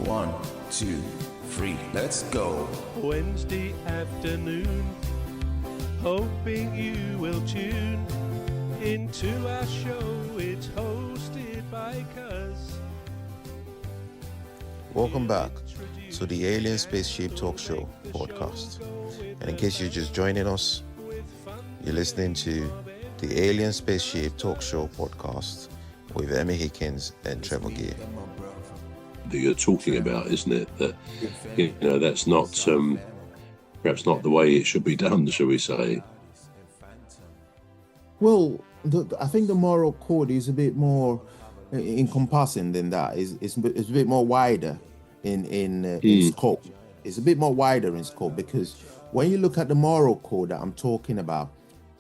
1, 2, 3, let's go. Wednesday afternoon, hoping you will tune into our show. It's hosted by Cuz. Welcome back to the Alien Spaceship Talk Show podcast. And in case you're just joining us, you're listening to the Alien Spaceship Talk Show podcast with Emmy, Hikins and Trevor. That you're talking about, isn't it? That, you know, that's not perhaps not the way it should be done, shall we say? Well, I think the moral code is a bit more encompassing than that. It's a bit more wider in scope. It's a bit more wider in scope, because when you look at the moral code that I'm talking about,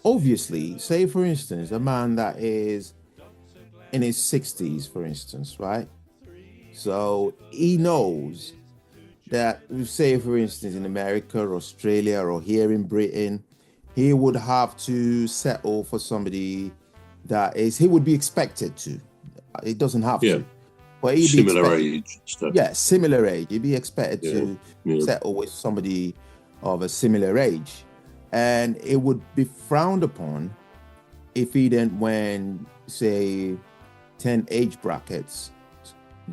obviously, say for instance, a man that is in his 60s, for instance, right? So he knows that, say for instance, in America or Australia or here in Britain, he would have to settle for somebody that is, he would be expected to. It doesn't have to. But he'd similar age stuff. Yeah, similar age. He'd be expected to settle with somebody of a similar age. And it would be frowned upon if he then went, say, 10 age brackets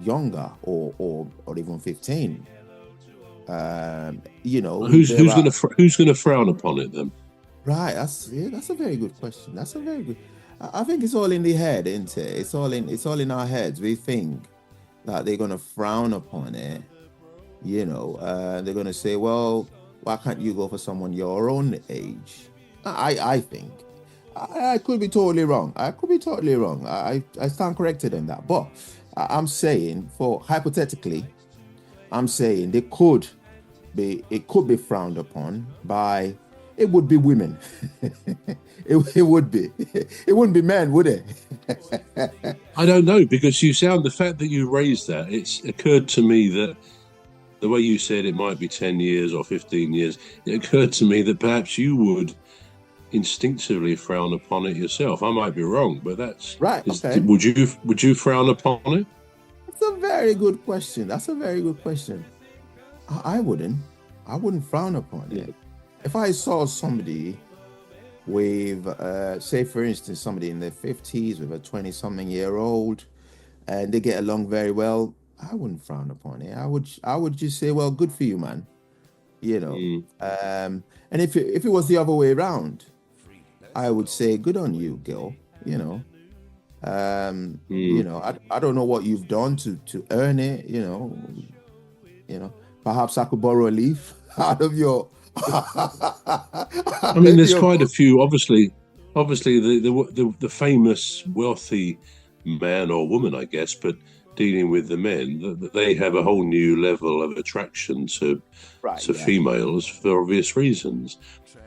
younger or even 15. You know, who's going to frown upon it then? Right, that's a very good question. That's a very good. I think it's all in the head, isn't it? It's all in our heads. We think that they're going to frown upon it. You know, they're going to say, well, why can't you go for someone your own age? I think. I could be totally wrong. I stand corrected in that. But I'm saying, hypothetically, it could be frowned upon by, it would be women. it would be. It wouldn't be men, would it? I don't know, because the fact that you raised that, it's occurred to me that the way you said it might be 10 years or 15 years, it occurred to me that perhaps you would instinctively frown upon it yourself. I might be wrong, but that's right. Okay. Would you frown upon it? That's a very good question. I wouldn't frown upon it. If I saw somebody with, say for instance, somebody in their 50s with a 20-something-year-old, and they get along very well, I wouldn't frown upon it. I would just say, well, good for you, man. You know. And if it was the other way around, I would say, good on you, girl. You know. You know, I don't know what you've done to earn it. You know. Perhaps I could borrow a leaf out of your. I mean, there's quite a few. Obviously, the famous wealthy man or woman, I guess, but dealing with the men, they have a whole new level of attraction to females for obvious reasons.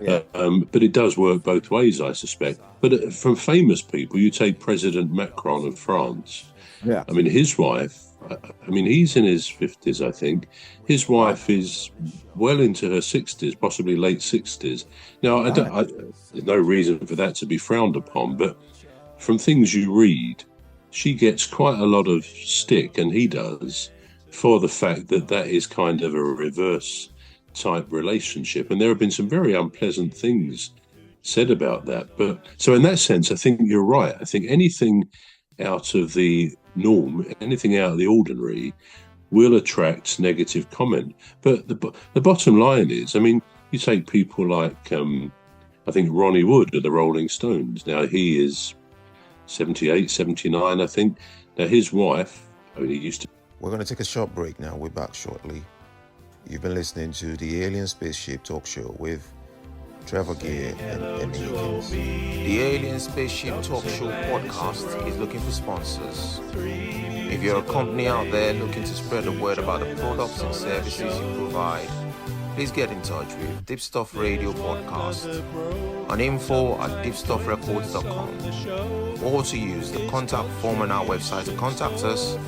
Yeah. But it does work both ways, I suspect. But from famous people, you take President Macron of France. Yeah. I mean, his wife. I mean, he's in his 50s, I think. His wife is well into her 60s, possibly late 60s. Now, there's no reason for that to be frowned upon, but from things you read, she gets quite a lot of stick, and he does, for the fact that is kind of a reverse type relationship. And there have been some very unpleasant things said about that. But so in that sense, I think you're right. I think anything out of the norm, anything out of the ordinary, will attract negative comment. But the bottom line is, I mean, you take people like, I think Ronnie Wood of the Rolling Stones. Now, he is 78, 79, I think. Now, his wife, I mean, he used to... We're going to take a short break now. We're back shortly. You've been listening to the Alien Spaceship Talk Show with Trevor and Emmy Hikins. The Alien Spaceship Talk Show podcast is looking for sponsors. If you're a company out there looking to spread the word about the products and services you provide, please get in touch with Deepstuff Radio Podcast on info@deepstuffrecords.com, or to use the contact form on our website to contact us,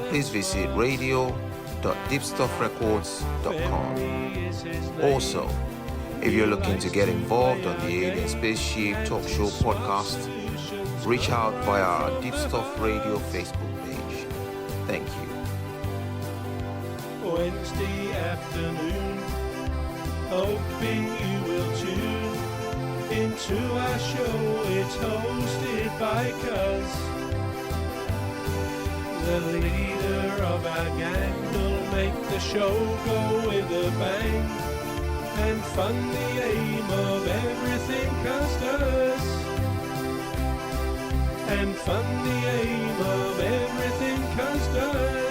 please visit radio.deepstuffrecords.com. Also, if you're looking to get involved on the Alien Spaceship Talk Show podcast, reach out via our Deepstuff Radio Facebook page. Thank you. Wednesday afternoon. Hoping you will tune into our show. It's hosted by Cuz. The leader of our gang will make the show go with a bang and fund the aim of everything Cuz does. And fund the aim of everything Cuz does.